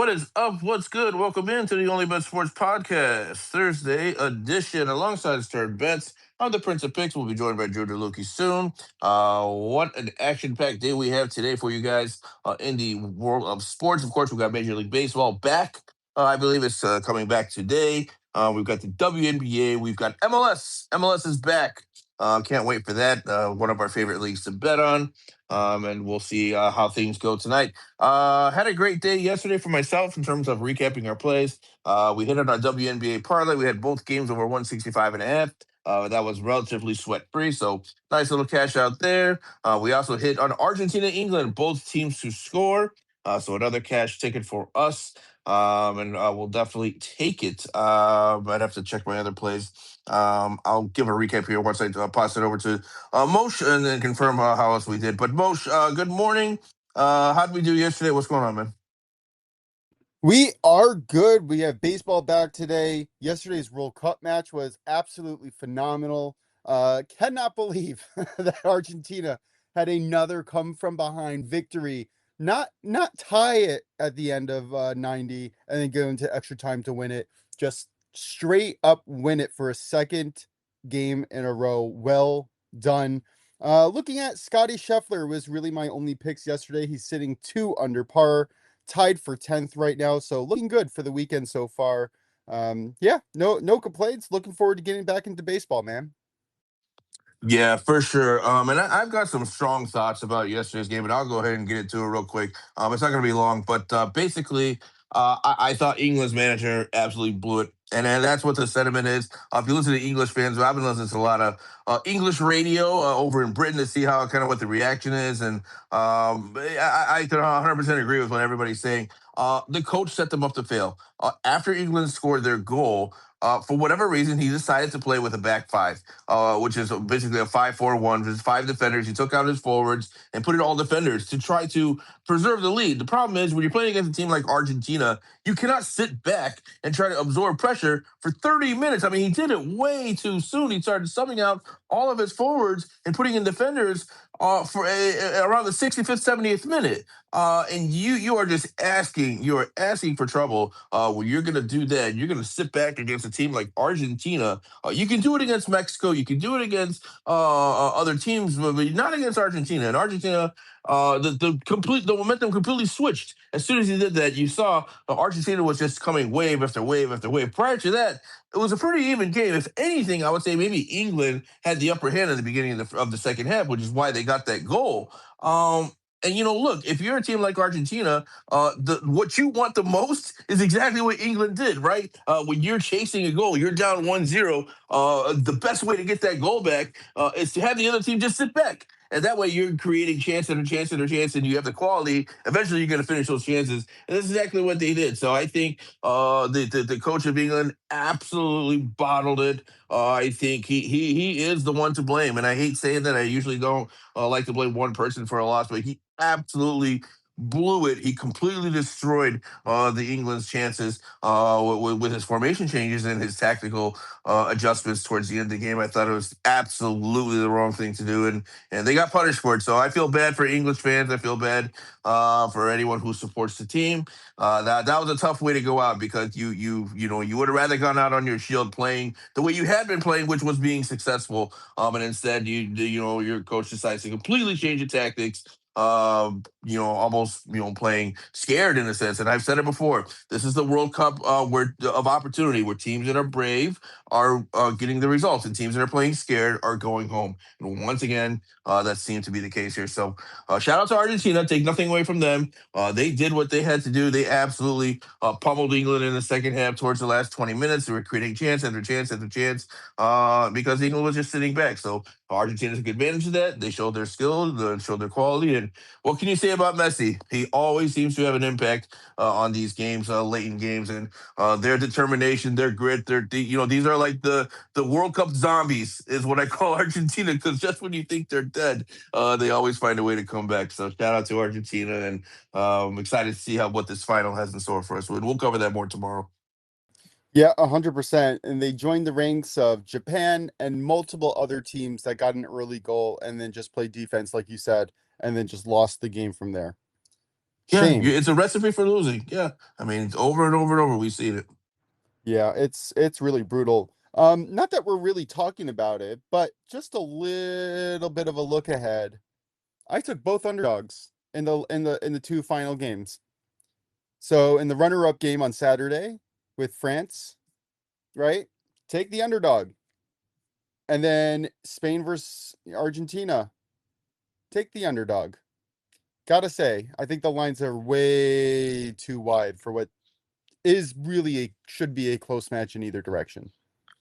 What is up? What's good? Welcome into the OnlyBets Sports Podcast, Thursday edition, alongside Stern Bets. I'm the Prince of Picks. We'll be joined by Drew DeLucchi soon. What an action-packed day we have today for you guys in the world of sports. Of course, we've got Major League Baseball back. I believe it's coming back today. We've got the WNBA. We've got MLS. MLS is back. Can't wait for that. One of our favorite leagues to bet on. And we'll see how things go tonight. Had a great day yesterday for myself in terms of recapping our plays. We hit on our WNBA parlay. We had both games over 165.5. That was relatively sweat free, so nice little cash out there. We also hit on Argentina, England, both teams to score. So another cash ticket for us. And we'll definitely take it. I'd have to check my other plays. I'll give a recap here once I pass it over to Moshe and then confirm how else we did. But Moshe, good morning. How did we do yesterday? What's going on, man? We are good. We have baseball back today. Yesterday's World Cup match was absolutely phenomenal. Cannot believe that Argentina had another come from behind victory. Not tie it at the end of 90 and then go into extra time to win it. Just straight up win it for a second game in a row. Well done. Looking at Scotty Scheffler was really my only picks yesterday. He's sitting 2 under par, tied for 10th right now, so looking good for the weekend so far. Yeah, no complaints. Looking forward to getting back into baseball, man. Yeah, for sure. And I've got some strong thoughts about yesterday's game, and I'll go ahead and get into it real quick. It's not going to be long, but basically, I thought England's manager absolutely blew it. And that's what the sentiment is. If you listen to English fans, I've been listening to a lot of English radio over in Britain to see how kind of what the reaction is. And I can 100% agree with what everybody's saying. The coach set them up to fail. After England scored their goal, for whatever reason, he decided to play with a back five, which is basically a 5-4-1. There's 5 defenders. He took out his forwards and put it all defenders to try to preserve the lead. The problem is when you're playing against a team like Argentina, you cannot sit back and try to absorb pressure for 30 minutes. I mean, he did it way too soon. He started subbing out all of his forwards and putting in defenders for around the 65th, 70th minute. And you are just asking for trouble when you're going to do that. You're going to sit back against a team like Argentina. You can do it against Mexico. You can do it against other teams, but not against Argentina. And Argentina, the momentum completely switched as soon as he did that. You saw Argentina was just coming wave after wave after wave. Prior to that, it was a pretty even game. If anything, I would say maybe England had the upper hand at the beginning of the second half, which is why they got that goal. And look, if you're a team like Argentina, what you want the most is exactly what England did, right? When you're chasing a goal, you're down 1-0. The best way to get that goal back is to have the other team just sit back. And that way you're creating chance after chance after chance, and you have the quality. Eventually you're going to finish those chances. And that's exactly what they did. So I think the coach of England absolutely bottled it. I think he is the one to blame. And I hate saying that. I usually don't like to blame one person for a loss, but he absolutely blew it. He completely destroyed the England's chances with his formation changes and his tactical adjustments towards the end of the game. I thought it was absolutely the wrong thing to do, and they got punished for it. So I feel bad for English fans. I feel bad for anyone who supports the team. That was a tough way to go out because you would have rather gone out on your shield playing the way you had been playing, which was being successful. And instead your coach decides to completely change your tactics. Almost playing scared in a sense. And I've said it before. This is the World Cup of opportunity where teams that are brave are getting the results, and teams that are playing scared are going home. And once again, that seemed to be the case here. So shout out to Argentina. Take nothing away from them. They did what they had to do. They absolutely pummeled England in the second half towards the last 20 minutes. They were creating chance after chance after chance because England was just sitting back. So Argentina took advantage of that. They showed their skill, they showed their quality. And what can you say about Messi? He always seems to have an impact on these games, late in games, and their determination, their grit. These are like the World Cup zombies, is what I call Argentina, because just when you think they're dead, they always find a way to come back. So shout out to Argentina, and I'm excited to see what this final has in store for us. We'll cover that more tomorrow. Yeah, 100%. And they joined the ranks of Japan and multiple other teams that got an early goal and then just played defense, like you said, and then just lost the game from there. Yeah, Shame. it's a recipe for losing. Yeah, I mean, it's over and over and over. We've seen it. Yeah, it's really brutal. Not that we're really talking about it, but just a little bit of a look ahead. I took both underdogs in the two final games. So in the runner-up game on Saturday with France, right? Take the underdog. And then Spain versus Argentina, take the underdog. Gotta say, I think the lines are way too wide for what is really should be a close match in either direction.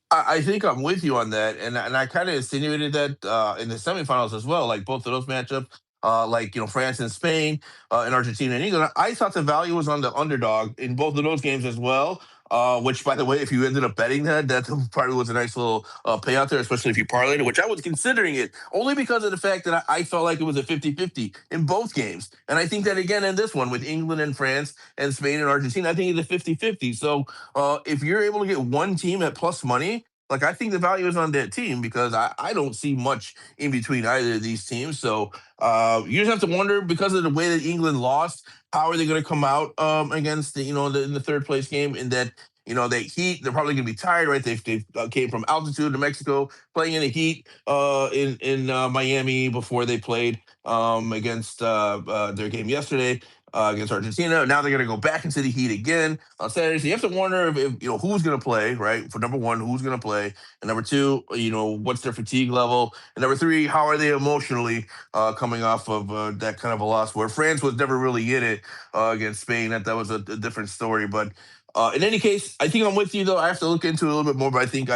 I think I'm with you on that, and I kind of insinuated that in the semifinals as well. Like both of those matchups, like France and Spain, and Argentina and England. I thought the value was on the underdog in both of those games as well. Which, by the way, if you ended up betting that, that probably was a nice little payout there, especially if you parlayed it, which I was considering it only because of the fact that I felt like it was a 50-50 in both games. And I think that, again, in this one with England and France and Spain and Argentina, I think it's a 50-50. So if you're able to get one team at plus money, like I think the value is on that team because I don't see much in between either of these teams. So you just have to wonder because of the way that England lost, how are they going to come out against in the third place game? In that they heat, they're probably going to be tired, right? They came from altitude to Mexico, playing in the heat in Miami before they played against their game yesterday against Argentina. Now they're going to go back into the heat again on Saturday. So you have to wonder if who's going to play, right? For number one, who's going to play, and number two, what's their fatigue level, and number three, how are they emotionally coming off of that kind of a loss where France was never really in it against Spain. That was a different story, but. In any case, I think I'm with you though. I have to look into it a little bit more, but I think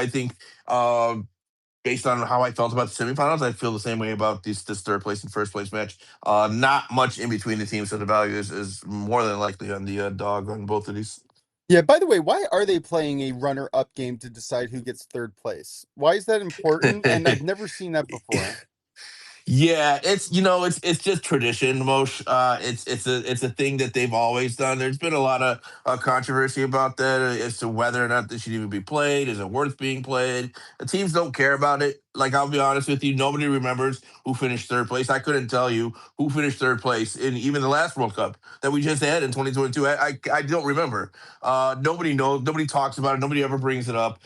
based on how I felt about the semifinals, I feel the same way about this third place and first place match. Not much in between the teams, so the value is more than likely on the dog on both of these. Yeah, by the way, why are they playing a runner-up game to decide who gets third place? Why is that important? And I've never seen that before. Yeah, it's just tradition, Mosh. It's a thing that they've always done. There's been a lot of controversy about that as to whether or not this should even be played. Is it worth being played? The teams don't care about it. Like I'll be honest with you, nobody remembers who finished third place. I couldn't tell you who finished third place in even the last World Cup that we just had in 2022. I don't remember. Nobody knows. Nobody talks about it. Nobody ever brings it up.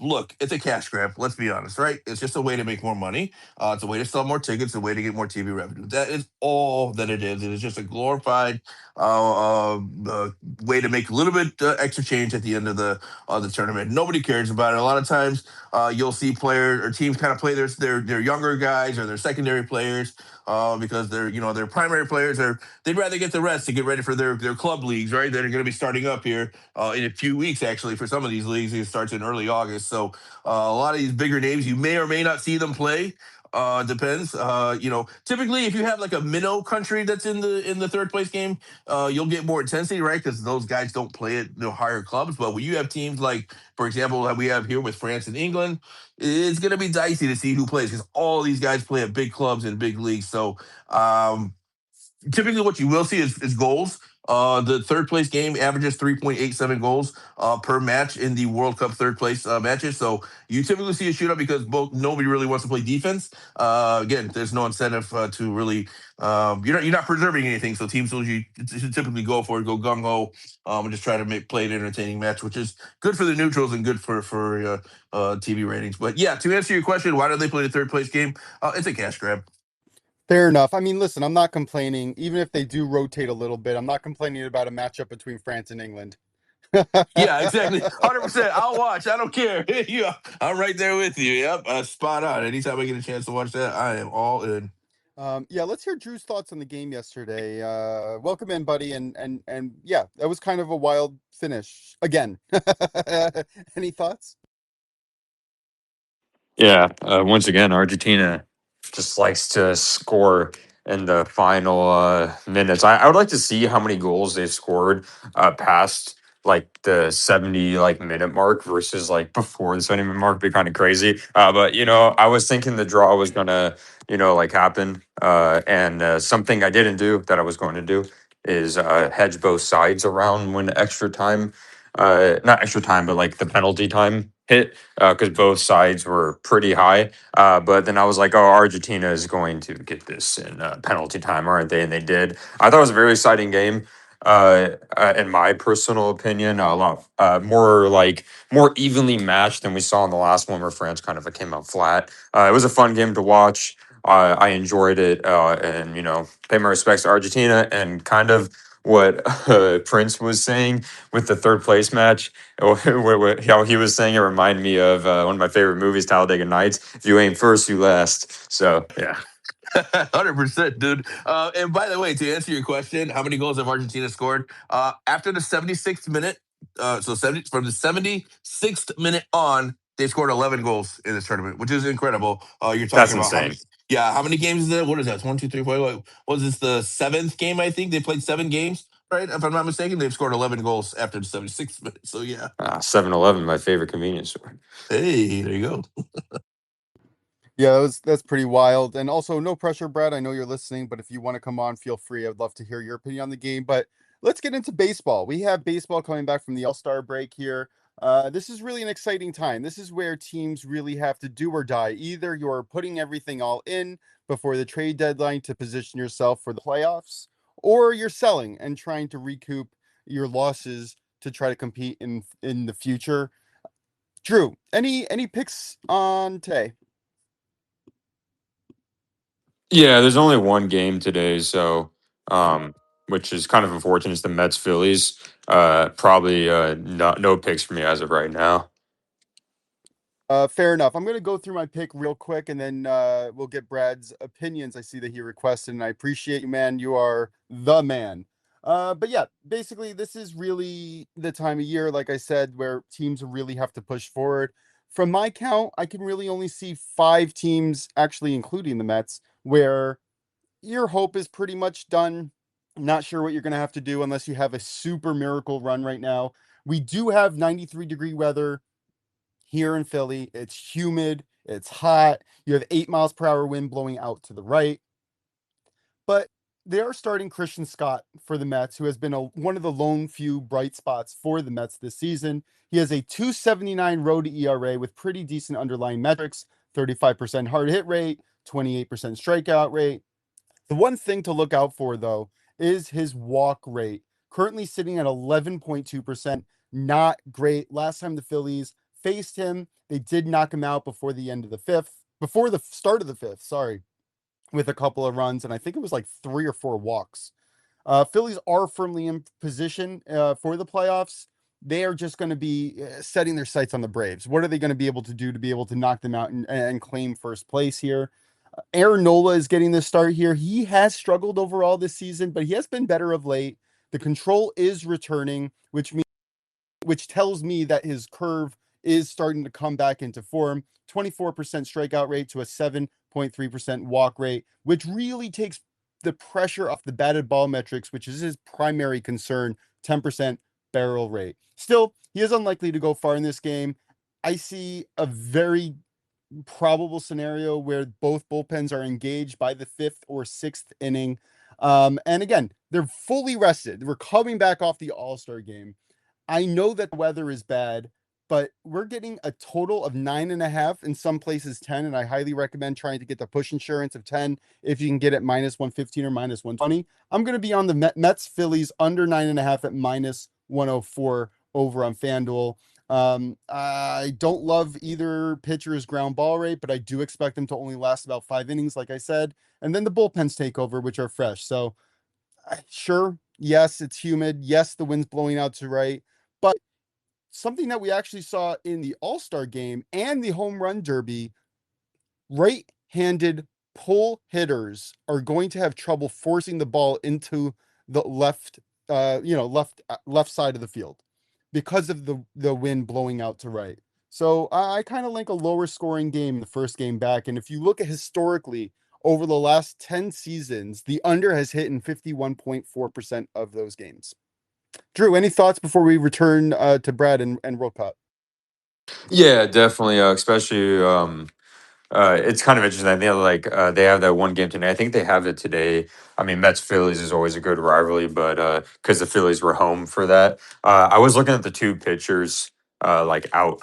Look, it's a cash grab. Let's be honest, right? It's just a way to make more money. It's a way to sell more tickets, a way to get more TV revenue. That is all that it is. It is just a glorified way to make a little bit extra change at the end of the tournament. Nobody cares about it. A lot of times, you'll see players or teams kind of play their younger guys or their secondary players because their primary players they'd rather get the rest to get ready for their club leagues, right? That are going to be starting up here in a few weeks. Actually, for some of these leagues, it starts in early August. So a lot of these bigger names, you may or may not see them play. Depends. Typically, if you have like a minnow country that's in the third place game, you'll get more intensity, right? Because those guys don't play at higher clubs. But when you have teams like, for example, that we have here with France and England, it's going to be dicey to see who plays because all these guys play at big clubs and big leagues. So typically what you will see is goals. The third place game averages 3.87 goals per match in the World Cup third place matches. So you typically see a shootout because nobody really wants to play defense. Again, there's no incentive to really. You're not preserving anything, so teams will should typically go for it, go gung ho, and just try to play an entertaining match, which is good for the neutrals and good for TV ratings. But yeah, to answer your question, why do they play the third place game? It's a cash grab. Fair enough. I mean, listen, I'm not complaining. Even if they do rotate a little bit, I'm not complaining about a matchup between France and England. Yeah, exactly. 100%. I'll watch. I don't care. Yeah, I'm right there with you. Yep, spot on. Anytime I get a chance to watch that, I am all in. Yeah, let's hear Drew's thoughts on the game yesterday. Welcome in, buddy, and yeah, that was kind of a wild finish again. Any thoughts? Yeah, once again, Argentina just likes to score in the final minutes. I would like to see how many goals they've scored past like the 70 minute mark versus like before the 70 minute mark. Be kind of crazy. But I was thinking the draw was gonna happen. And something I didn't do that I was going to do is hedge both sides around when extra time, not extra time, but like the penalty time hit because both sides were pretty high. But then I was like, oh, Argentina is going to get this in penalty time, aren't they? And they did. I thought it was a very exciting game. In my personal opinion, a lot more evenly matched than we saw in the last one where France kind of came out flat. It was a fun game to watch. I enjoyed it, and pay my respects to Argentina and kind of what Prince was saying with the third place match. How he was saying it reminded me of one of my favorite movies, Talladega Nights. If you aim first, you last. So yeah. 100%, dude. And by the way, to answer your question, how many goals have Argentina scored? After the 76th minute, so 70 from the 76th minute on, they scored 11 goals in this tournament, which is incredible. You're That's talking about insane. how many games is that? What is that? One, two, three, four. What was this the seventh game? I think they played 7 games, right? If I'm not mistaken, they've scored 11 goals after the 76th minute. So yeah, 7-Eleven, my favorite convenience store. hey, there you go. Yeah, that's pretty wild. And also, no pressure, Brad. I know you're listening, but if you want to come on, feel free. I'd love to hear your opinion on the game. But let's get into baseball. We have baseball coming back from the All-Star break here. This is really an exciting time. This is where teams really have to do or die. Either you're putting everything all in before the trade deadline to position yourself for the playoffs, or you're selling and trying to recoup your losses to try to compete in the future. Drew, any picks on today? Yeah, there's only one game today, so which is kind of unfortunate. It's the Mets Phillies. Probably no picks for me as of right now. Fair enough. I'm gonna go through my pick real quick, and then we'll get Brad's opinions. I see that he requested, and I appreciate you, man. You are the man. But yeah, basically, this is really the time of year, like I said, where teams really have to push forward. From my count, I can really only see 5 teams, actually including the Mets, where your hope is pretty much done. Not sure what you're gonna have to do unless you have a super miracle run right now. We do have 93-degree weather here in Philly. It's humid, it's hot. You have 8 miles per hour wind blowing out to the right. But they are starting Christian Scott for the Mets, who has been one of the lone few bright spots for the Mets this season. He has a 2.79 road ERA with pretty decent underlying metrics, 35% hard hit rate, 28% strikeout rate. The one thing to look out for, though, is his walk rate, currently sitting at 11.2%. Not great. Last time the Phillies faced him, they did knock him out before the end of the fifth, before the start of the fifth, sorry, with a couple of runs, and I think it was like 3 or 4 walks. Phillies are firmly in position for the playoffs. They are just going to be setting their sights on the Braves. What are they going to be able to do to be able to knock them out and claim first place here? Aaron Nola is getting the start here. He has struggled overall this season, but he has been better of late. The control is returning, which tells me that his curve is starting to come back into form. 24% strikeout rate to a 7.3% walk rate, which really takes the pressure off the batted ball metrics, which is his primary concern. 10% barrel rate. Still, he is unlikely to go far in this game. I see a very probable scenario where both bullpens are engaged by the 5th or 6th inning. And again, they're fully rested. We're coming back off the All-Star game. I know that the weather is bad, but we're getting a total of 9.5, in some places 10, and I highly recommend trying to get the push insurance of 10 if you can get it -115 or -120. I'm going to be on the Mets Phillies under 9.5 at -104 over on FanDuel. I don't love either pitcher's ground ball rate, but I do expect them to only last about 5 innings, like I said, and then the bullpens take over, which are fresh. So sure, yes, it's humid. Yes, the wind's blowing out to right. But something that we actually saw in the All-Star game and the home run derby, right-handed pull hitters are going to have trouble forcing the ball into the left side of the field because of the wind blowing out to right. So I kind of like a lower scoring game in the first game back. And if you look at historically over the last 10 seasons, the under has hit in 51.4% of those games. Drew, any thoughts before we return to Brad and World Cup? Yeah, definitely. Especially, it's kind of interesting. I think they have that one game today. I think they have it today. I mean, Mets Phillies is always a good rivalry, but because the Phillies were home for that, I was looking at the two pitchers like out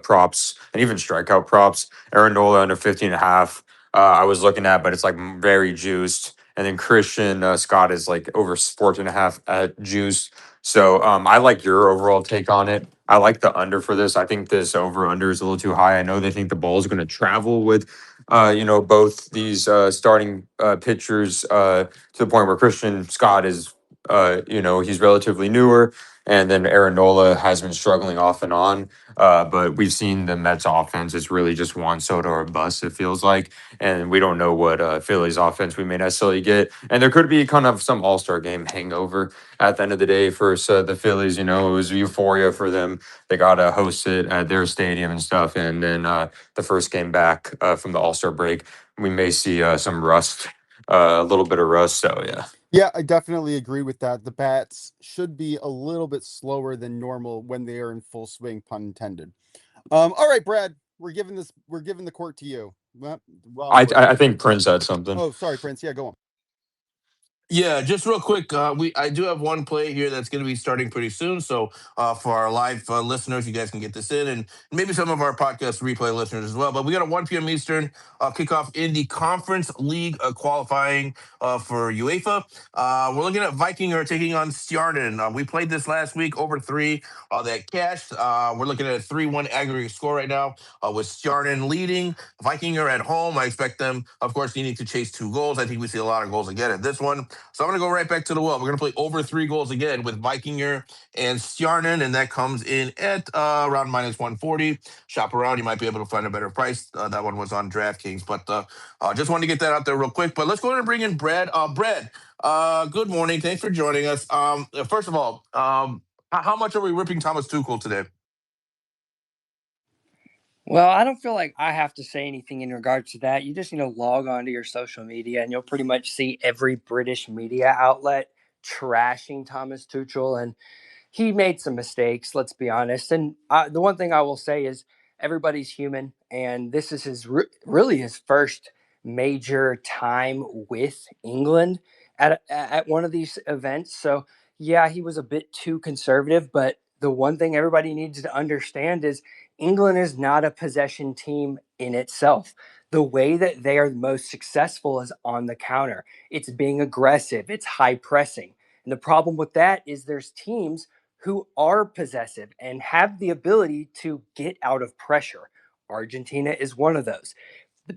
props and even strikeout props. Aaron Nola under 15.5. I was looking at, but it's like very juiced. And then Christian Scott is like over 14.5 at juice. So I like your overall take on it. I like the under for this. I think this over under is a little too high. I know they think the ball is going to travel with, both these starting pitchers to the point where Christian Scott is, he's relatively newer. And then Aaron Nola has been struggling off and on. But we've seen the Mets offense is really just Juan Soto or bust, it feels like. And we don't know what Phillies offense we may necessarily get. And there could be kind of some all-star game hangover at the end of the day for the Phillies. It was euphoria for them. They got to host it at their stadium and stuff. And then the first game back from the all-star break, we may see some rust, a little bit of rust. So, yeah. Yeah, I definitely agree with that. The bats should be a little bit slower than normal when they are in full swing, pun intended. All right, Brad, we're giving the court to you. I think Prince had something. Oh, sorry, Prince. Yeah, go on. Yeah, just real quick, I do have one play here that's going to be starting pretty soon. So for our live listeners, you guys can get this in, and maybe some of our podcast replay listeners as well. But we got a 1 p.m. Eastern kickoff in the Conference League qualifying for UEFA. We're looking at Vikinger taking on Stjarnan. We played this last week over 3. That cashed. We're looking at a 3-1 aggregate score right now with Stjarnan leading. Vikinger at home. I expect them, of course, needing to chase 2 goals. I think we see a lot of goals again at this one. So I'm going to go right back to the well. We're going to play over 3 goals again with Vikinger and Stjarnan, and that comes in at around minus 140. Shop around. You might be able to find a better price. That one was on DraftKings, but just wanted to get that out there real quick. But let's go ahead and bring in Brad. Brad, good morning. Thanks for joining us. First of all, how much are we ripping Thomas Tuchel today? Well, I don't feel like I have to say anything in regards to that. You just need to log on to your social media and you'll pretty much see every British media outlet trashing Thomas Tuchel. And he made some mistakes, let's be honest. And the one thing I will say is everybody's human. And this is really his first major time with England at one of these events. So, yeah, he was a bit too conservative. But the one thing everybody needs to understand is England is not a possession team in itself. The way that they are most successful is on the counter. It's being aggressive, it's high pressing. And the problem with that is there's teams who are possessive and have the ability to get out of pressure. Argentina is one of those. The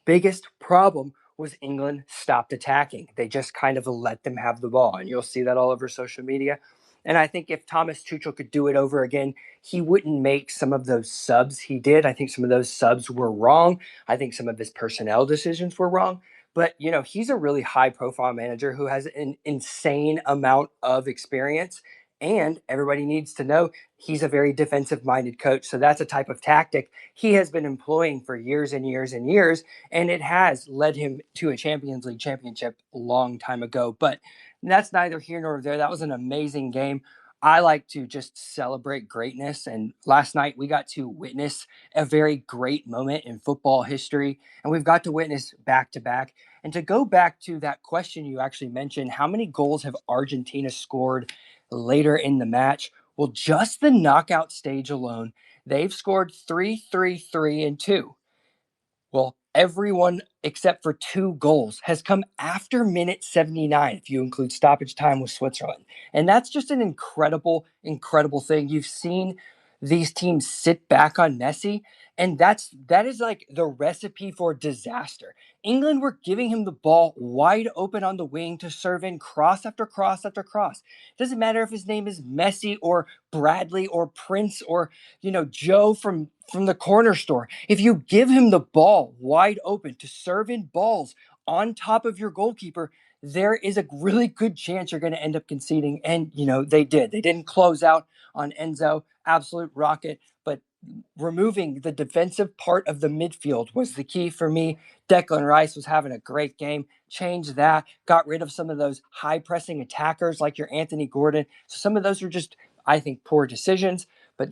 biggest problem was England stopped attacking. They just kind of let them have the ball. And you'll see that all over social media. And I think if Thomas Tuchel could do it over again, he wouldn't make some of those subs he did. I think some of those subs were wrong. I think some of his personnel decisions were wrong. But, he's a really high profile manager who has an insane amount of experience. And everybody needs to know he's a very defensive minded coach. So that's a type of tactic he has been employing for years and years and years. And it has led him to a Champions League championship a long time ago. But that's neither here nor there. That was an amazing game. I like to just celebrate greatness. And last night we got to witness a very great moment in football history. And we've got to witness back to back. And to go back to that question you actually mentioned, how many goals have Argentina scored later in the match? Well, just the knockout stage alone, they've scored 3, 3, 3, and 2. Well, everyone except for 2 goals has come after minute 79, if you include stoppage time with Switzerland. And that's just an incredible, incredible thing. You've seen these teams sit back on Messi, and that is like the recipe for disaster. England were giving him the ball wide open on the wing to serve in cross after cross after cross. It doesn't matter if his name is Messi or Bradley or Prince or Joe from the corner store. If you give him the ball wide open to serve in balls on top of your goalkeeper, there is a really good chance you're going to end up conceding. And, they did. They didn't close out on Enzo, absolute rocket, but removing the defensive part of the midfield was the key for me. Declan Rice was having a great game. Changed that, got rid of some of those high pressing attackers like your Anthony Gordon. So some of those were just, I think, poor decisions. But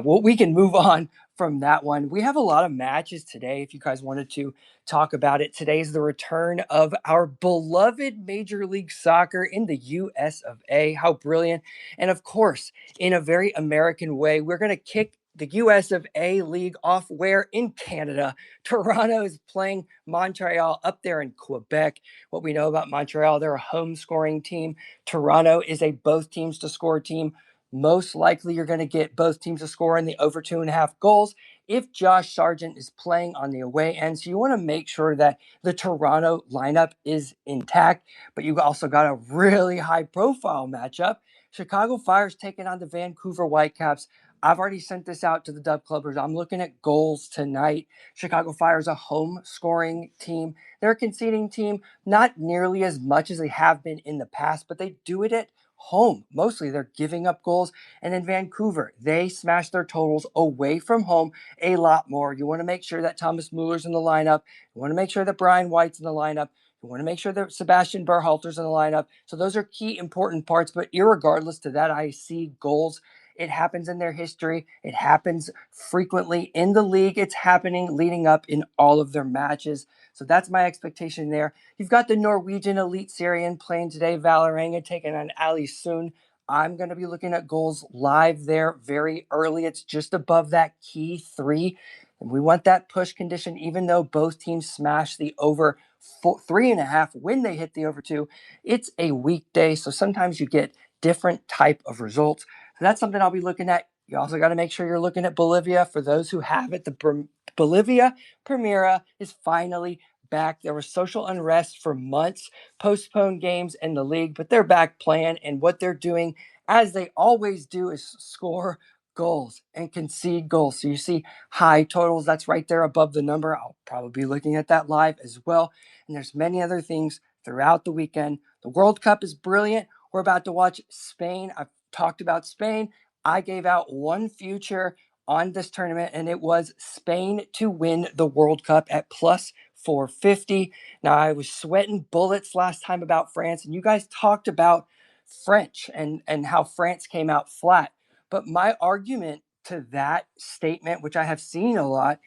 we can move on from that one. We have a lot of matches today. If you guys wanted to talk about it, today is the return of our beloved Major League Soccer in the US of A. How brilliant. And of course, in a very American way, we're going to kick the US of A League off where in Canada. Toronto is playing Montreal up there in Quebec. What we know about Montreal, they're a home scoring team. Toronto is a both teams to score team. Most likely, you're going to get both teams to score in the over 2.5 goals if Josh Sargent is playing on the away end. So you want to make sure that the Toronto lineup is intact, but you also got a really high profile matchup. Chicago Fire's taking on the Vancouver Whitecaps. I've already sent this out to the Dub Clubbers. I'm looking at goals tonight. Chicago Fire is a home scoring team. They're a conceding team, not nearly as much as they have been in the past, but they do it at home. Mostly they're giving up goals. And in Vancouver, they smash their totals away from home a lot more. You want to make sure that Thomas Muller's in the lineup. You want to make sure that Brian White's in the lineup. You want to make sure that Sebastian Berhalter's in the lineup. So those are key important parts. But irregardless to that, I see goals. It happens in their history. It happens frequently in the league. It's happening leading up in all of their matches. So that's my expectation there. You've got the Norwegian Elite Syrian playing today, Vålerenga taking on Alesund. I'm going to be looking at goals live there very early. It's just above that key 3. And we want that push condition, even though both teams smash the over 3.5 when they hit the over 2. It's a weekday, so sometimes you get different type of results. So that's something I'll be looking at. You also got to make sure you're looking at Bolivia. For those who have it, the Bolivia Primera is finally back. There was social unrest for months, postponed games in the league, but they're back playing. And what they're doing, as they always do, is score goals and concede goals. So you see high totals. That's right there above the number. I'll probably be looking at that live as well. And there's many other things throughout the weekend. The World Cup is brilliant. We're about to watch Spain. I've talked about Spain. I gave out one future on this tournament, and it was Spain to win the World Cup at plus 450. Now, I was sweating bullets last time about France, and you guys talked about French and how France came out flat. But my argument to that statement, which I have seen a lot,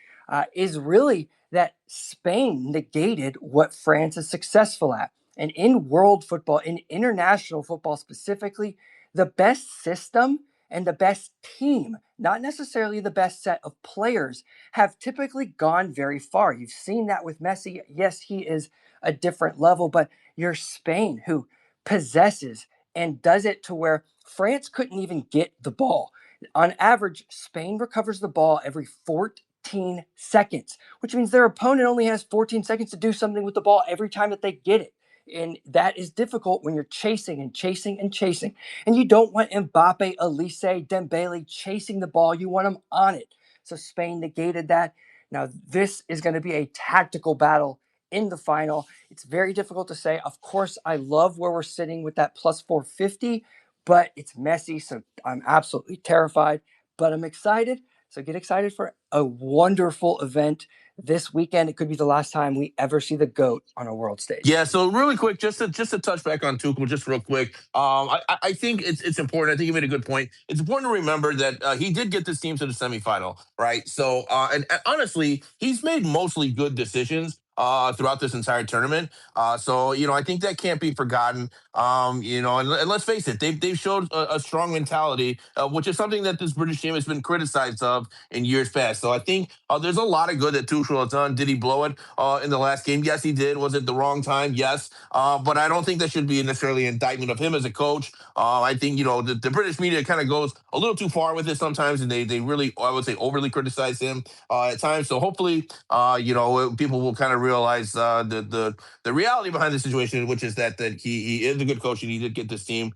is really that Spain negated what France is successful at. And in world football, in international football specifically, the best system and the best team, not necessarily the best set of players, have typically gone very far. You've seen that with Messi. Yes, he is a different level, but you're Spain, who possesses and does it to where France couldn't even get the ball. On average, Spain recovers the ball every 14 seconds, which means their opponent only has 14 seconds to do something with the ball every time that they get it. And that is difficult when you're chasing and chasing and chasing. And you don't want Mbappe, Elise, Dembele chasing the ball. You want them on it. So Spain negated that. Now, this is going to be a tactical battle in the final. It's very difficult to say. Of course, I love where we're sitting with that plus 450, but it's messy. So I'm absolutely terrified, but I'm excited. So get excited for a wonderful event this weekend. It could be the last time we ever see the GOAT on a world stage. Yeah, so really quick, just to touch back on Tuchel, just real quick. I think it's important. I think you made a good point. It's important to remember that he did get this team to the semifinal, right? So, and honestly, he's made mostly good decisions throughout this entire tournament. So I think that can't be forgotten. And let's face it, they've showed a strong mentality, which is something that this British team has been criticized of in years past. So I think there's a lot of good that Tuchel has done. Did he blow it in the last game? Yes, he did. Was it the wrong time? Yes. But I don't think that should be necessarily an indictment of him as a coach. I think, the British media kind of goes a little too far with it sometimes, and they really, I would say, overly criticize him at times. So hopefully, people will kind of realize the reality behind the situation, which is that he is a good coach and he did get this team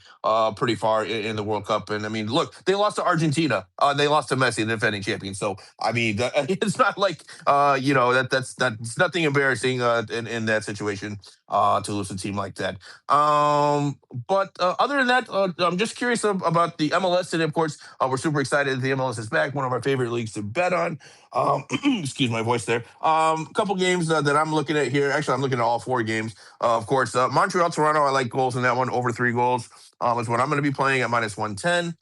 pretty far in the World Cup. And I mean, look, they lost to Argentina. They lost to Messi, the defending champion. So I mean, it's not like that's nothing embarrassing in that situation to lose a team like that. But other than that, I'm just curious about the MLS today. Of course, we're super excited that the MLS is back. One of our favorite leagues to bet on. Excuse my voice there. Couple games that I'm looking at here. Actually, I'm looking at all 4 games. Of course, Montreal, Toronto. I like goals in that one, over 3 goals. is what I'm going to be playing at -110.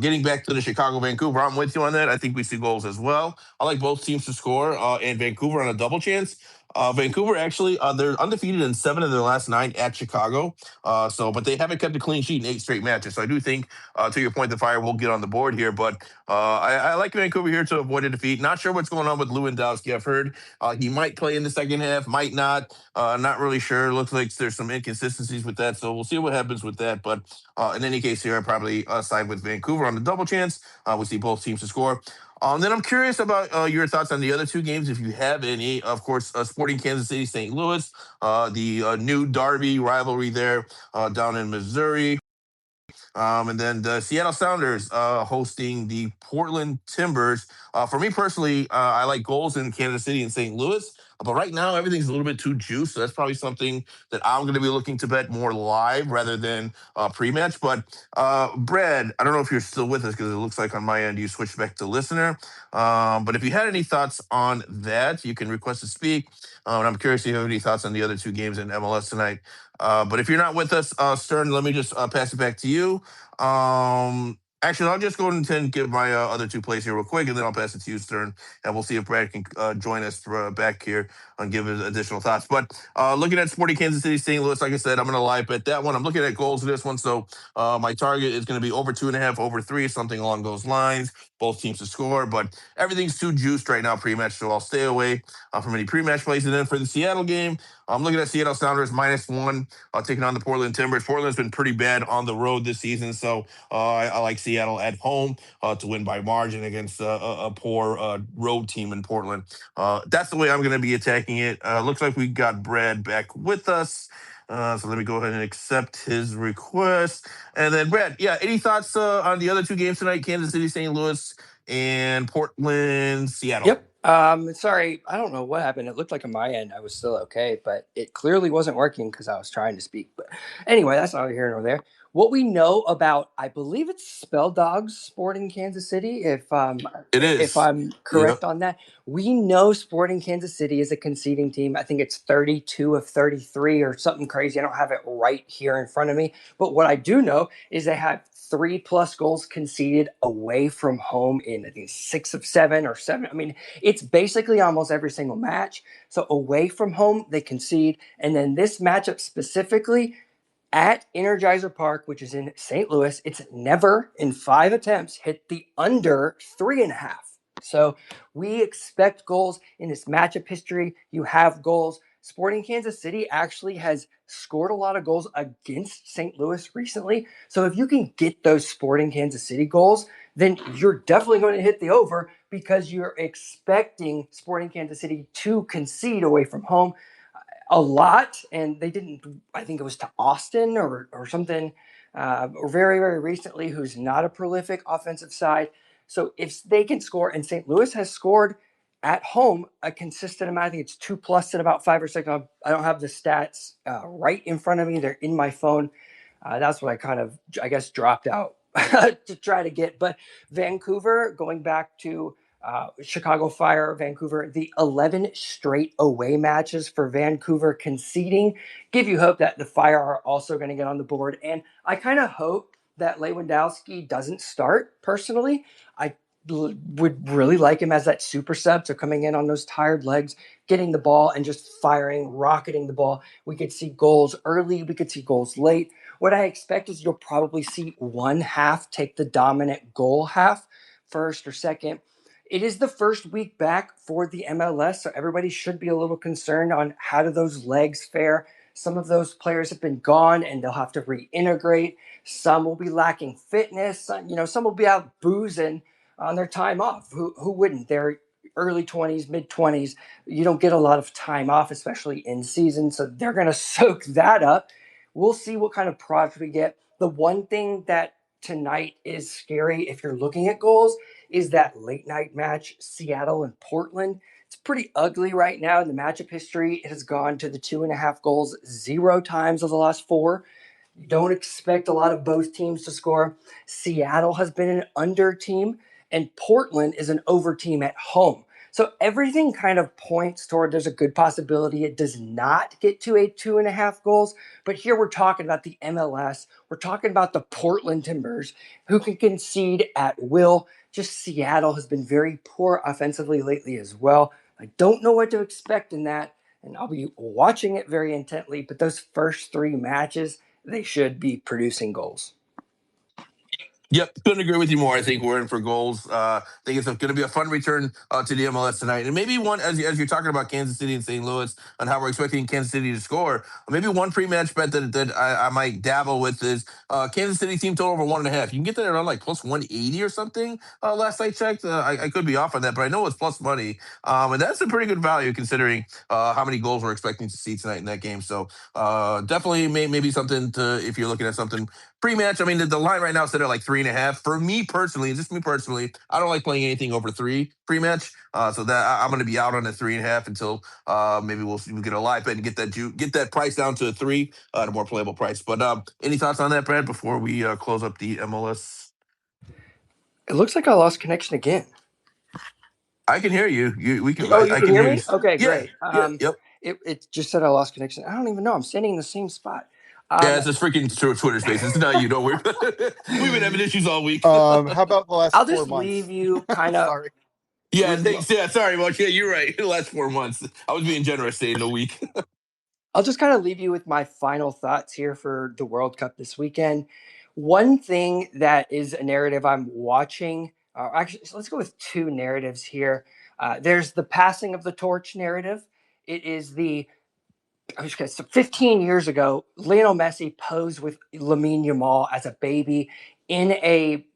Getting back to the Chicago Vancouver, I'm with you on that. I think we see goals as well. I like both teams to score, and Vancouver on a double chance. Vancouver actually, they're undefeated in 7 of their last 9 at Chicago. But they haven't kept a clean sheet in 8 straight matches. So I do think, to your point, the Fire will get on the board here. But I like Vancouver here to avoid a defeat. Not sure what's going on with Lewandowski. I've heard he might play in the second half, might not. Not really sure. Looks like there's some inconsistencies with that. So we'll see what happens with that. But in any case, here I probably side with Vancouver on the double chance. We see both teams to score. Then I'm curious about your thoughts on the other 2 games, if you have any. Of course, Sporting Kansas City, St. Louis, the new Derby rivalry there down in Missouri. And then the Seattle Sounders hosting the Portland Timbers. For me personally, I like goals in Kansas City and St. Louis. But right now, everything's a little bit too juiced. So that's probably something that I'm going to be looking to bet more live rather than pre-match. But Brad, I don't know if you're still with us because it looks like on my end you switched back to listener. But if you had any thoughts on that, you can request to speak. And I'm curious if you have any thoughts on the other 2 games in MLS tonight. But if you're not with us, Stern, let me just pass it back to you. Actually, I'll just go ahead and give my other 2 plays here real quick, and then I'll pass it to you, Stern, and we'll see if Brad can join us back here and give his additional thoughts. But looking at Sporting Kansas City, St. Louis, like I said, I'm going to live bet that one. I'm looking at goals in this one, so my target is going to be over 2.5, over 3, something along those lines. Both teams to score, but everything's too juiced right now pre-match, so I'll stay away from any pre-match plays. And then for the Seattle game, I'm looking at Seattle Sounders -1, taking on the Portland Timbers. Portland's been pretty bad on the road this season, so I like Seattle at home to win by margin against a poor road team in Portland. That's the way I'm going to be attacking it. Looks like we got Brad back with us. So let me go ahead and accept his request. And then, Brad, yeah, any thoughts on the other 2 games tonight? Kansas City, St. Louis, and Portland, Seattle. Yep. Sorry, I don't know what happened. It looked like on my end I was still okay, but it clearly wasn't working because I was trying to speak. But anyway, that's neither here nor there. What we know about, I believe it's Spell Dogs Sporting Kansas City, It if is. I'm Yeah. correct on that. We know Sporting Kansas City is a conceding team. I think it's 32 of 33 or something crazy. I don't have it right here in front of me. But what I do know is they have 3+ goals conceded away from home in, I think, 6 of 7 or 7. I mean, it's basically almost every single match. So away from home, they concede. And then this matchup specifically at Energizer Park, which is in St. Louis, it's never in 5 attempts hit the under 3.5. So we expect goals in this matchup history. You have goals. Sporting Kansas City actually has scored a lot of goals against St. Louis recently. So if you can get those Sporting Kansas City goals, then you're definitely going to hit the over because you're expecting Sporting Kansas City to concede away from home a lot. And they didn't, I think it was to Austin or something, or very, very recently, who's not a prolific offensive side. So if they can score, and St. Louis has scored at home a consistent amount, I think it's 2+ in about 5 or 6. I don't have the stats right in front of me. They're in my phone. That's what I kind of, I guess, dropped out to try to get. But Vancouver, going back to Chicago Fire, Vancouver, the 11 straight away matches for Vancouver conceding give you hope that the Fire are also going to get on the board. And I kind of hope that Lewandowski doesn't start personally. I would really like him as that super sub. So coming in on those tired legs, getting the ball and just firing, rocketing the ball. We could see goals early. We could see goals late. What I expect is you'll probably see one half take the dominant goal half, first or second. It is the first week back for the MLS, so everybody should be a little concerned on how do those legs fare. Some of those players have been gone and they'll have to reintegrate. Some will be lacking fitness. Some will be out boozing on their time off. Who wouldn't? They're early 20s, mid 20s. You don't get a lot of time off, especially in season. So they're going to soak that up. We'll see what kind of product we get. The one thing that tonight is scary if you're looking at goals is that late night match, Seattle and Portland. It's pretty ugly right now in the matchup history. It has gone to the 2.5 goals 0 times of the last 4. You don't expect a lot of both teams to score. Seattle has been an under team, and Portland is an over team at home. So everything kind of points toward there's a good possibility it does not get to a 2.5 goals. But here we're talking about the MLS. We're talking about the Portland Timbers, who can concede at will. Just Seattle has been very poor offensively lately as well. I don't know what to expect in that, and I'll be watching it very intently. But those first 3 matches, they should be producing goals. Yep, couldn't agree with you more. I think we're in for goals. I think it's going to be a fun return to the MLS tonight, and maybe one as you're talking about Kansas City and St. Louis and how we're expecting Kansas City to score. Maybe one pre-match bet that I might dabble with is Kansas City team total over 1.5. You can get that around like plus 180 or something. Last I checked, I could be off on that, but I know it's plus money, and that's a pretty good value considering how many goals we're expecting to see tonight in that game. So definitely maybe something to if you're looking at something pre-match. I mean, the line right now is set at like 3.5. For me personally, just me personally, I don't like playing anything over 3 pre-match. So that I'm going to be out on the 3.5 until maybe we'll get a live bet and get that price down to a 3 at a more playable price. But any thoughts on that, Brad? Before we close up the MLS, It looks like I lost connection again. I can hear you. We can. Oh, you I can can hear hear you. me? Okay, Yeah. great. Yeah. Yep. It just said I lost connection. I don't even know. I'm standing in the same spot. Yeah, it's this freaking Twitter space. It's not you. Don't worry. We've been having issues all week. How about the last I'll 4 just months? leave you kind of. Sorry. Yeah, thanks. Yeah, sorry, Mark. Yeah, you're right. The last 4 months, I was being generous saying a week. I'll just kind of leave you with my final thoughts here for the World Cup this weekend. One thing that is a narrative I'm watching, actually, so let's go with 2 narratives here. There's the passing of the torch narrative. It is so 15 years ago, Lionel Messi posed with Lamine Yamal as a baby in a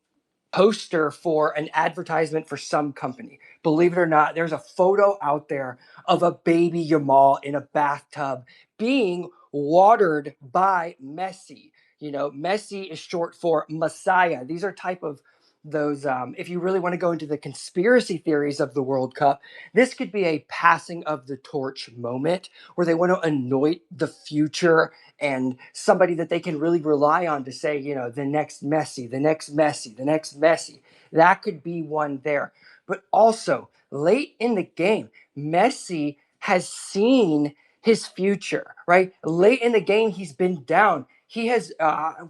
poster for an advertisement for some company. Believe it or not, there's a photo out there of a baby Yamal in a bathtub being watered by Messi. You know, Messi is short for Messiah. These are type of those if you really want to go into the conspiracy theories of the World Cup, this could be a passing of the torch moment where they want to anoint the future and somebody that they can really rely on to say, you know, the next Messi, the next Messi, the next Messi. That could be one there. But also, late in the game, Messi has seen his future, right? Late in the game, he's been down. He has,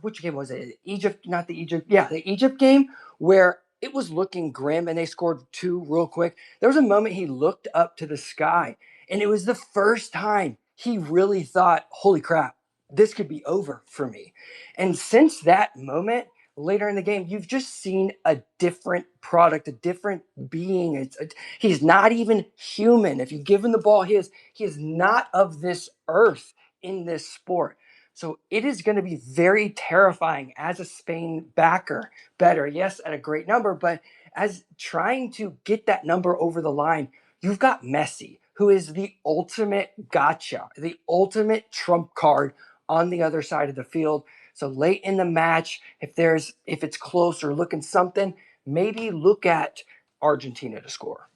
which game was it? Egypt, not the Egypt. Yeah, the Egypt game where it was looking grim and they scored 2 real quick. There was a moment he looked up to the sky, and it was the first time he really thought, holy crap, this could be over for me. And since that moment, later in the game, you've just seen a different product, a different being. He's not even human. If you give him the ball, he is not of this earth in this sport. So it is going to be very terrifying as a Spain backer. Better, yes, at a great number, but as trying to get that number over the line, you've got Messi, who is the ultimate gotcha, the ultimate trump card on the other side of the field. So late in the match, if it's close or looking something, maybe look at Argentina to score.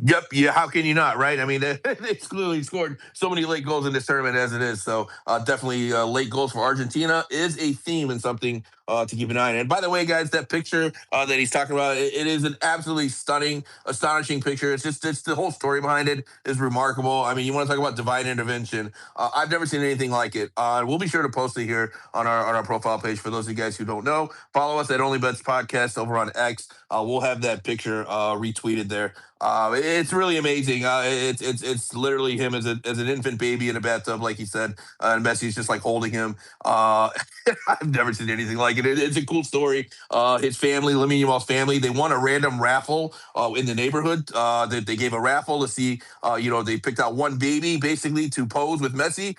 Yep. Yeah. How can you not? Right. I mean, they clearly scored so many late goals in this tournament as it is. So definitely late goals for Argentina is a theme and something to keep an eye on. And by the way, guys, that picture that he's talking about, it is an absolutely stunning, astonishing picture. It's the whole story behind it is remarkable. I mean, you want to talk about divine intervention. I've never seen anything like it. We'll be sure to post it here on our profile page for those of you guys who don't know. Follow us at OnlyBets Podcast over on X. We'll have that picture retweeted there. It's really amazing. It's literally him as an infant baby in a bathtub, like he said, and Messi's just like holding him. I've never seen anything like it. It's a cool story. His family, Lamine Yamal's family, they won a random raffle in the neighborhood. They gave a raffle to see. They picked out one baby basically to pose with Messi.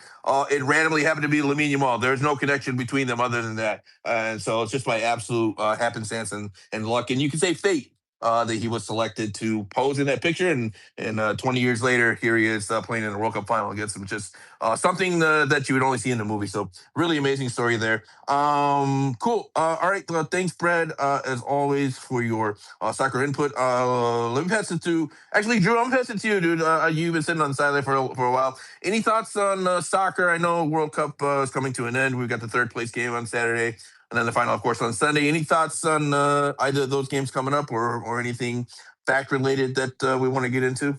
It randomly happened to be Lamine Yamal. There's no connection between them other than that, and so it's just by absolute happenstance and luck. And you can say fate. That he was selected to pose in that picture, and 20 years later, here he is playing in the World Cup final against him. Just something that you would only see in the movie. So really amazing story there. Cool. All right. Thanks, Brad, as always, for your soccer input. Let me pass it to actually, Drew. I'm passing it to you, dude. You've been sitting on the sideline for a while. Any thoughts on soccer? I know World Cup is coming to an end. We've got the third place game on Saturday. And then the final, of course, on Sunday. Any thoughts on either of those games coming up or anything fact related that we want to get into?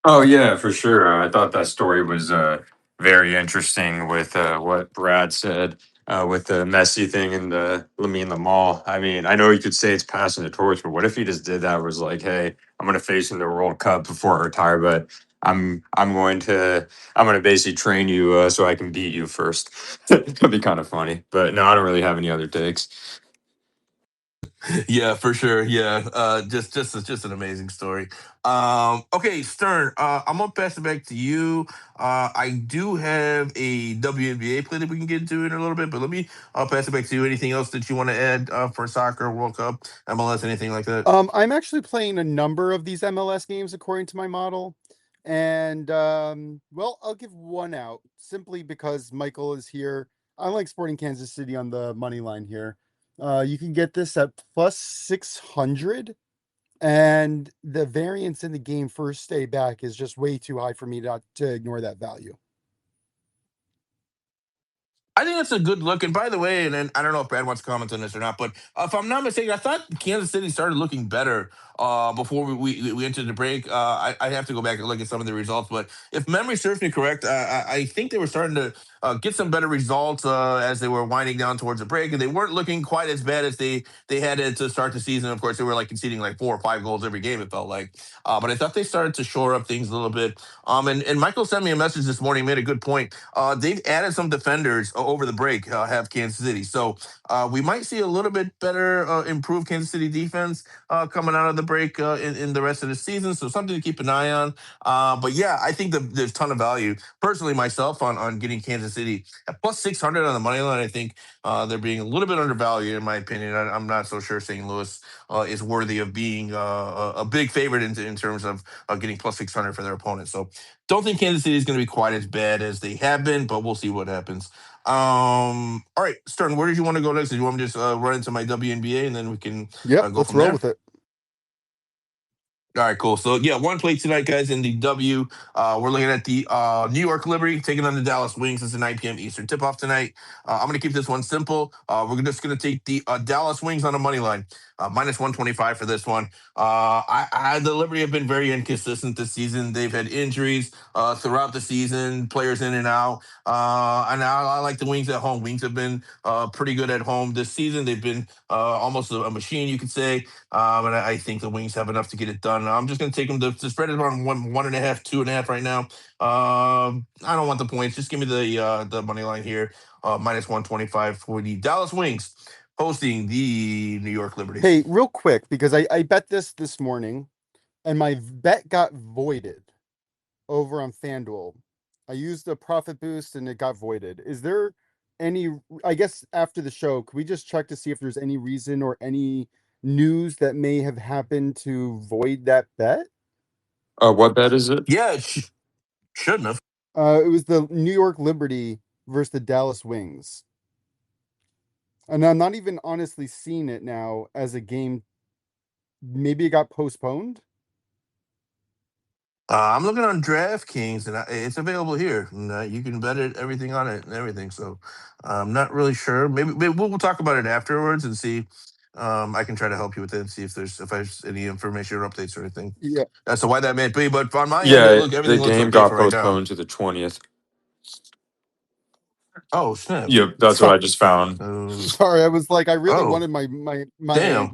Oh yeah, for sure. I thought that story was very interesting with what Brad said with the Messi thing and the me in the mall. I mean, I know you could say it's passing the torch, but what if he just did that? Was like, hey, I'm going to face in the World Cup before I retire, but I'm going to basically train you so I can beat you first. That'd be kind of funny, but no, I don't really have any other takes. Yeah, for sure. Yeah, just an amazing story. Okay, Stern. I'm gonna pass it back to you. I do have a WNBA play that we can get into in a little bit, but let me pass it back to you. Anything else that you want to add for soccer, World Cup, MLS, anything like that? I'm actually playing a number of these MLS games according to my model. And well, I'll give one out simply because Michael is here. I like Sporting Kansas City on the money line here. You can get this at plus 600, and the variance in the game first stay back is just way too high for me to ignore that value. I think that's a good look. And by the way, and then I don't know if Brad wants to comment on this or not, but if I'm not mistaken, I thought Kansas City started looking better before we entered the break. I have to go back and look at some of the results, but if memory serves me correct, I think they were starting to get some better results as they were winding down towards the break, and they weren't looking quite as bad as they had it to start the season. Of course, they were like conceding like 4 or 5 goals every game. It felt like, but I thought they started to shore up things a little bit. And Michael sent me a message this morning, made a good point. They've added some defenders over the break, have Kansas City. So we might see a little bit better, improved Kansas City defense coming out of the break in the rest of the season. So something to keep an eye on. But yeah, I think there's a ton of value, personally, myself, on getting Kansas City at plus 600 on the money line. I think they're being a little bit undervalued, in my opinion. I'm not so sure St. Louis is worthy of being a big favorite in terms of getting plus 600 for their opponent. So don't think Kansas City is going to be quite as bad as they have been, but we'll see what happens. All right, Stern, where did you want to go next? Did you want me to just run into my WNBA and then we can Yep, go let's from roll there? with it. All right, cool. So yeah, one play tonight, guys, in the W. We're looking at the New York Liberty taking on the Dallas Wings. It's a 9 p.m. Eastern tip-off tonight. I'm going to keep this one simple. We're just going to take the Dallas Wings on the money line, minus 125 for this one. The Liberty have been very inconsistent this season. They've had injuries throughout the season, players in and out. And I like the Wings at home. Wings have been pretty good at home this season. They've been almost a machine, you could say. And I think the Wings have enough to get it done. I'm just going to take them. The spread is around 1.5, 2.5 right now. I don't want the points. Just give me the money line here, minus 125 for the Dallas Wings hosting the New York Liberty. Hey, real quick, because I bet this morning, and my bet got voided over on FanDuel. I used a profit boost and it got voided. Is there any, I guess after the show, could we just check to see if there's any reason or any news that may have happened to void that bet? What bet is it? Yeah, shouldn't have. It was the New York Liberty versus the Dallas Wings. And I'm not even honestly seeing it now as a game. Maybe it got postponed. I'm looking on DraftKings, and it's available here. And, you can bet it, everything on it, and everything. So I'm not really sure. Maybe we'll talk about it afterwards and see. I can try to help you with it and see if there's any information or updates or anything. Yeah. That's why that may be. But on my end, Yeah, the everything looks game okay got for right now. postponed to the 20th. Oh snap! Yep, that's what Sorry, I just found. sorry. I was like, I really Oh, wanted my damn.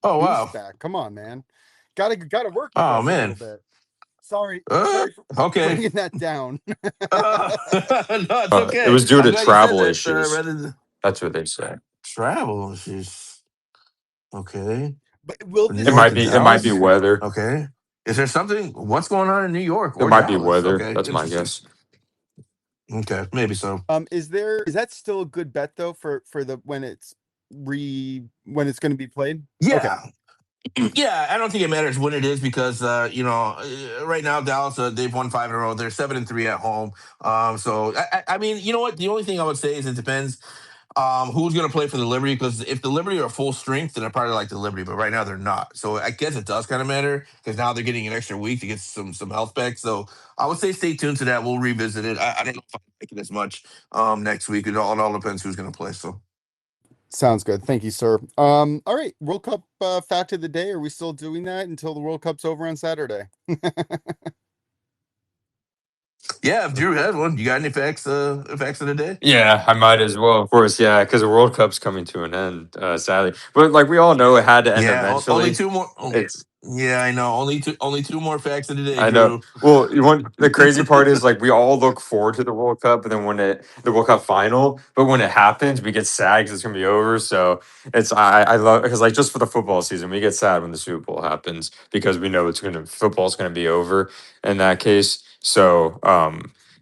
Oh boost wow. back. Come on, man. Gotta work with Oh us a little man. bit. Sorry, Uh, sorry for okay. bringing that down. No, it's It okay. was due I'm to glad you said travel that. issues. Rather than That's what they say. travel issues. Okay. But will From New this It York might to be. It might be Dallas. continue? weather. Okay. Is there something? What's going on in New York It or might be Dallas? weather. Okay, That's my interesting. guess. Okay, maybe so. Is that still a good bet though for the when it's going to be played? Okay. Yeah, yeah. I don't think it matters when it is because right now Dallas they've won 5 in a row. They're 7-3 at home. So I mean, you know what? The only thing I would say is it depends. Who's going to play for the Liberty? Because if the Liberty are full strength, then I probably like the Liberty. But right now they're not. So I guess it does kind of matter because now they're getting an extra week to get some health back. So I would say stay tuned to that. We'll revisit it. I don't know if I like it as much next week. It all depends who's going to play. So Sounds good. Thank you, sir. All right. World Cup fact of the day. Are we still doing that until the World Cup's over on Saturday? Yeah, if Drew has one, you got any facts of the day? Yeah, I might as well, of course. Yeah, because the World Cup's coming to an end, sadly. But like we all know, it had to end Yeah, only eventually. two more. It's Yeah, I know. Only two more facts of the day, I know. Drew. Well, you want the crazy part is like we all look forward to the World Cup, but then the World Cup final, but when it happens, we get sad because it's gonna be over. So it's I love because like just for the football season, we get sad when the Super Bowl happens because we know football's gonna be over in that case. So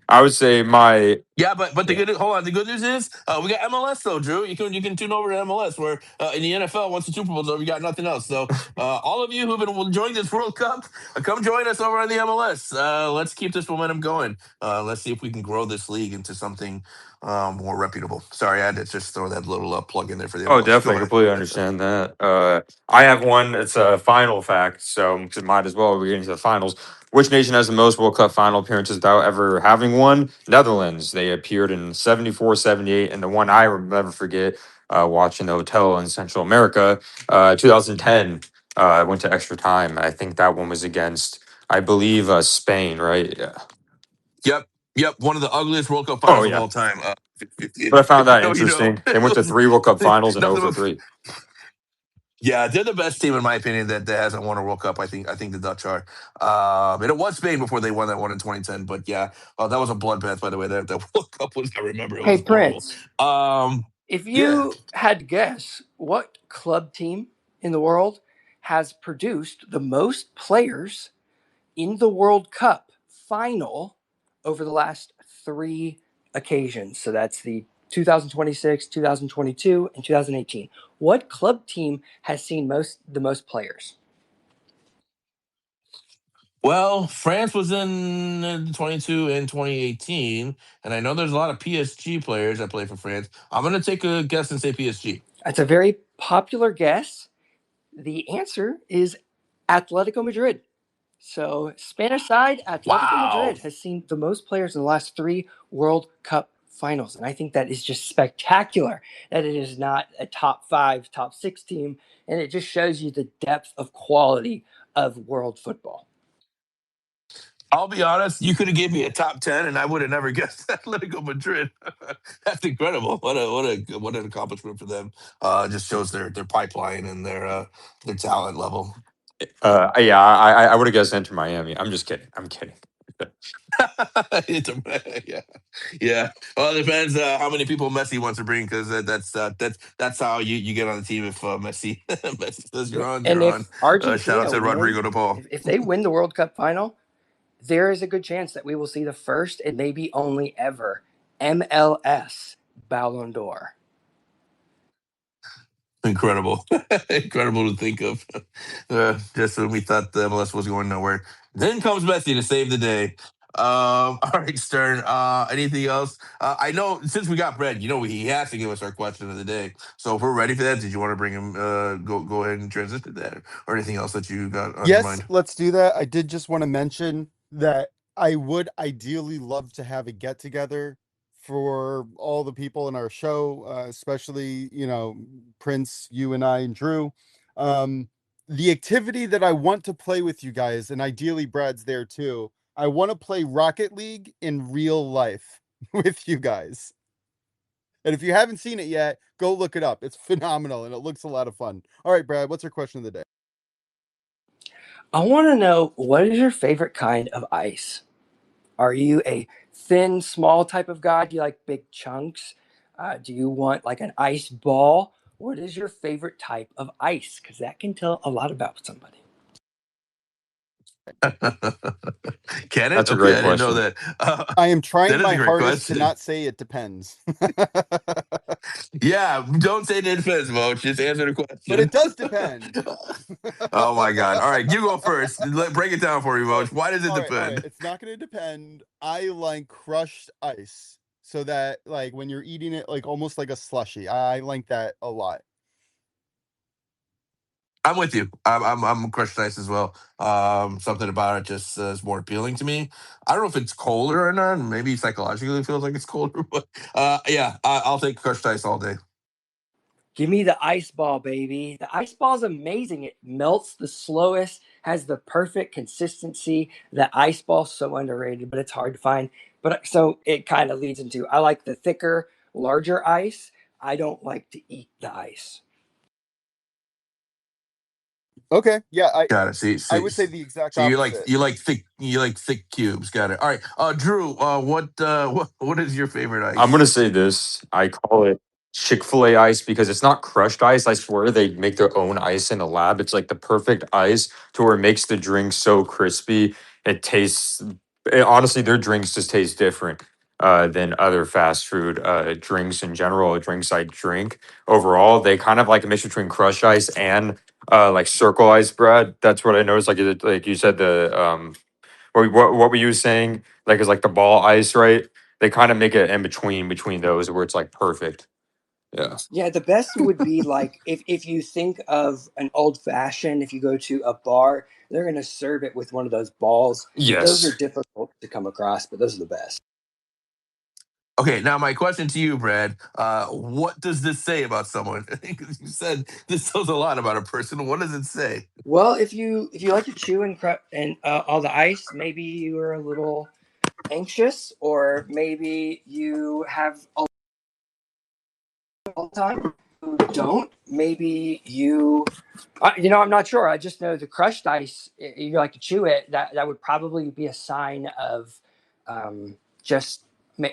I would say my Yeah, but the yeah. good hold on. The good news is we got MLS though, Drew. You can tune over to MLS where in the NFL once the Super Bowl's over, you got nothing else. So all of you who've been enjoying this World Cup, come join us over on the MLS. Let's keep this momentum going. Let's see if we can grow this league into something more reputable. Sorry, I had to just throw that little plug in there for the Oh, MLS. Go definitely, ahead. completely understand that. I have one. It's a final fact, so might as well. We're getting to the finals. Which nation has the most World Cup final appearances without ever having one? Netherlands. They appeared in 74, 78, and the one I will never forget, watching the hotel in Central America, 2010. Went to extra time. I think that one was against, I believe, Spain, right? Yeah. Yep. One of the ugliest World Cup Oh finals of yeah. all time. But I found If you that know, you know. interesting. They went to three World Cup finals and 0 Nothing for but 3. yeah, they're the best team in my opinion that hasn't won a World Cup. I think the Dutch are. And it was Spain before they won that one in 2010. But yeah, that was a bloodbath, by the way. That World Cup was. I remember it Hey, was horrible. Prince, if Yeah. you had to guess, what club team in the world has produced the most players in the World Cup final over the last three occasions? So that's the 2026, 2022, and 2018. What club team has seen the most players? Well, France was in 22 and 2018, and I know there's a lot of PSG players that play for France. I'm gonna take a guess and say PSG. That's a very popular guess. The answer is Atletico Madrid. So, Spanish side, Atletico Wow. Madrid has seen the most players in the last three World Cup finals. And I think that is just spectacular that it is not a top five, top six team. And it just shows you the depth of quality of world football. I'll be honest, you could have gave me a top 10 and I would have never guessed Atletico Madrid. That's incredible. What an accomplishment for them. Just shows their pipeline and their talent level. Yeah, I would have guessed Inter Miami. I'm just kidding. I'm kidding. Yeah, yeah. Well, it depends how many people Messi wants to bring because that's how you get on the team. If Messi says you're Yeah. on, And you're on. if Shout out Argentina to Rodrigo win, De Paul. if they win the World Cup final, there is a good chance that we will see the first and maybe only ever MLS Ballon d'Or. Incredible, incredible to think of. Just when we thought the MLS was going nowhere, then comes Messi to save the day. All right, Stern. Anything else? I know since we got Brad, he has to give us our question of the day. So if we're ready for that, did you want to bring him? Go ahead and transition to that, or anything else that you got on your Yes, mind? let's do that. I did just want to mention that I would ideally love to have a get together for all the people in our show, especially, Prince, you and I and Drew. The activity that I want to play with you guys, and ideally Brad's there too. I want to play Rocket League in real life with you guys. And if you haven't seen it yet, go look it up. It's phenomenal and it looks a lot of fun. All right, Brad, what's our question of the day? I want to know, what is your favorite kind of ice? Are you a thin, small type of guy? Do you like big chunks? Do you want like an ice ball? What is your favorite type of ice? Because that can tell a lot about somebody. Can it? That's a Okay, great I didn't know question. that. I am trying That is my a great hardest to question. not say it depends. Yeah, don't say the defense, Mo. Just answer the But question. it does depend. Oh my God! All right, you go first. Break it down for me, Mo. Look, Why does it all right. depend? It's not going to depend. I like crushed ice so that like when you're eating it, like almost like a slushy. I like that a lot. I'm with you. I'm crushed ice as well. Something about it just is more appealing to me. I don't know if it's colder or not. Maybe psychologically it feels like it's colder, but yeah, I'll take crushed ice all day. Give me the ice ball, baby. The ice ball is amazing. It melts the slowest, has the perfect consistency. The ice ball so underrated, but it's hard to find. But so it kind of leads into I like the thicker, larger ice. I don't like to eat the ice. Okay, yeah, Got it. I would say the exact So opposite. you like thick cubes. Got it. All right. Drew, what is your favorite I'm ice? gonna say this. I call it Chick-fil-A ice because it's not crushed ice. I swear they make their own ice in a lab. It's like the perfect ice to where it makes the drink so crispy. It tastes honestly, their drinks just taste different than other fast food drinks in general, drinks I drink. Overall, they kind of like a mix between crushed ice and like circle ice bread. That's what I noticed. Like you said, the what were you saying? Like is like the ball ice, right? They kind of make it in between those where it's like perfect. Yeah. Yeah, the best would be like if you think of an old fashioned, if you go to a bar, they're gonna serve it with one of those balls. Those are Yes. difficult to come across, but those are the best. Okay, now my question to you, Brad. What does this say about someone? You said this tells a lot about a person. What does it say? Well, if you like to chew and all the ice, maybe you are a little anxious, or maybe you have all the time. Who don't? Maybe I'm not sure. I just know the crushed ice. You like to chew it. That would probably be a sign of just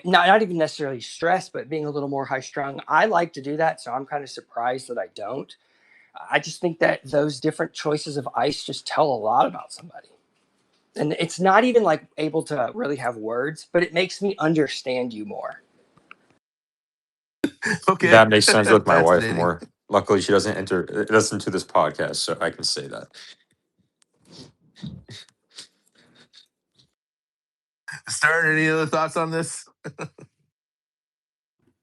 not even necessarily stress, but being a little more high strung. I like to do that, so I'm kind of surprised that I don't. I just think that those different choices of ice just tell a lot about somebody. And it's not even like able to really have words, but it makes me understand you more. Okay, That makes sense with my wife fascinating. more. Luckily she doesn't listen to this podcast, so I can say that. Stern, any other thoughts on this?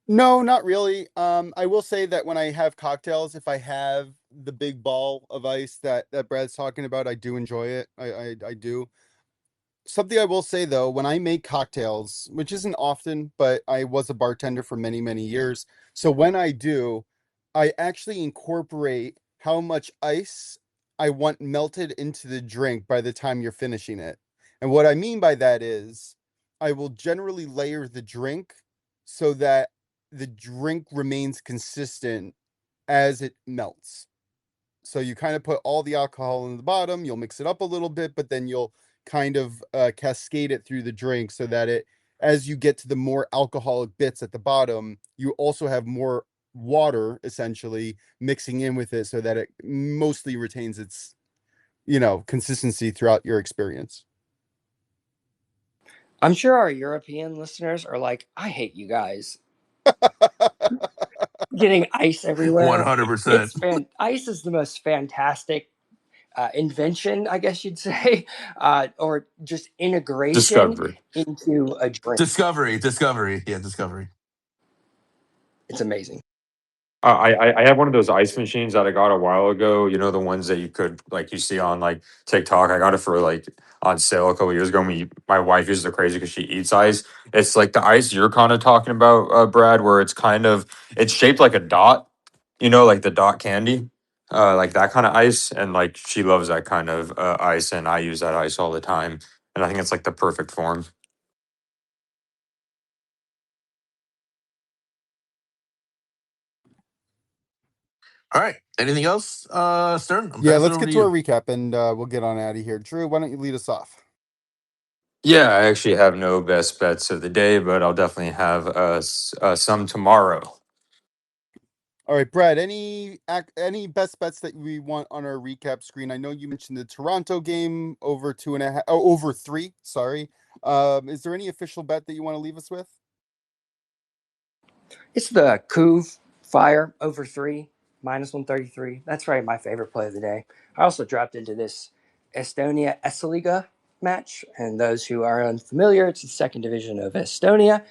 No, not really. I will say that when I have cocktails, if I have the big ball of ice that Brad's talking about, I do enjoy it. I do. Something I will say though, when I make cocktails, which isn't often, but I was a bartender for many, many years. So when I do, I actually incorporate how much ice I want melted into the drink by the time you're finishing it. And what I mean by that is I will generally layer the drink so that the drink remains consistent as it melts. So you kind of put all the alcohol in the bottom, you'll mix it up a little bit, but then you'll kind of cascade it through the drink so that as you get to the more alcoholic bits at the bottom, you also have more water essentially mixing in with it so that it mostly retains its, consistency throughout your experience. I'm sure our European listeners are like, I hate you guys. Getting ice One everywhere. hundred percent. Ice is the most fantastic invention, I guess you'd say, or just integration Discovery. into a drink. Discovery. Yeah, discovery. It's amazing. I have one of those ice machines that I got a while ago. You know, the ones that you could like you see on like TikTok. I got it for like on sale a couple years ago. My wife uses it crazy because she eats ice. It's like the ice you're kind of talking about, Brad, where it's shaped like a dot. You know, like the dot candy, like that kind of ice. And like she loves that kind of ice, and I use that ice all the time. And I think it's like the perfect form. All right. Anything else, Stern? I'm Yeah, passing it let's over get to to our you. recap and we'll get on out of here. Drew, why don't you lead us off? Yeah, I actually have no best bets of the day, but I'll definitely have some tomorrow. All right, Brad, any best bets that we want on our recap screen? I know you mentioned the Toronto game over 2.5, over 3, sorry. Is there any official bet that you want to leave us with? It's the Couve Fire over 3 -133. That's probably my favorite play of the day. I also dropped into this Estonia Esiliga match, and those who are unfamiliar, it's the second division of Estonia.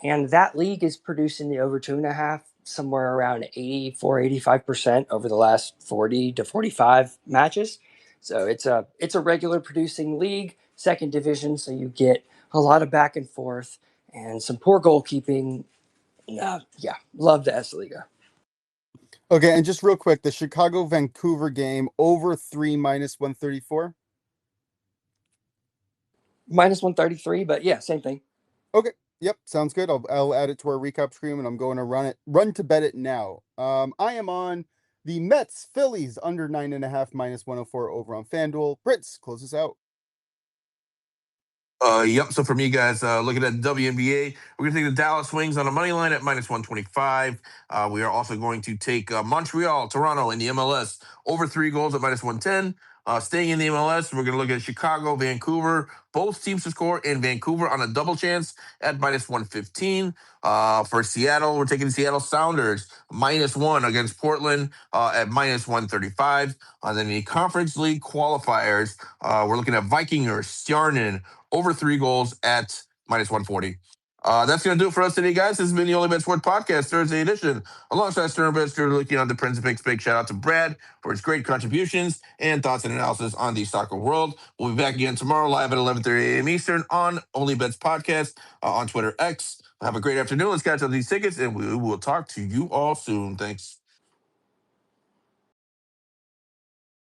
And that league is producing the over 2.5, somewhere around 84-85% over the last 40 to 45 matches. So it's a regular producing league, second division. So you get a lot of back and forth and some poor goalkeeping. Yeah, love the S Liga. Okay, and just real quick, the Chicago-Vancouver game over 3 minus 134. Minus 133, but yeah, same thing. Okay, yep, sounds good. I'll add it to our recap screen, and I'm going to run to bet it now. I am on the Mets Phillies under 9.5 minus 104 over on FanDuel. Brits, close us out. Yep. So for me, guys, looking at WNBA, we're gonna take the Dallas Wings on a money line at minus 125. We are also going to take Montreal, Toronto in the MLS over 3 goals at minus 110. Staying in the MLS, we're gonna look at Chicago, Vancouver, both teams to score in Vancouver on a double chance at minus 115. For Seattle, we're taking Seattle Sounders -1 against Portland at minus 135. Then the Conference League qualifiers, we're looking at Vikingers, Stjarnan over 3 goals at minus 140. That's going to do it for us today, guys. This has been the Only Bet Sport Podcast, Thursday edition. Alongside Stern Drew looking on the Prince of Picks. Big shout out to Brad for his great contributions and thoughts and analysis on the soccer world. We'll be back again tomorrow live at 11:30 a.m. Eastern on Only Bets Podcast on Twitter X. Have a great afternoon. Let's catch up these tickets, and we will talk to you all soon. Thanks.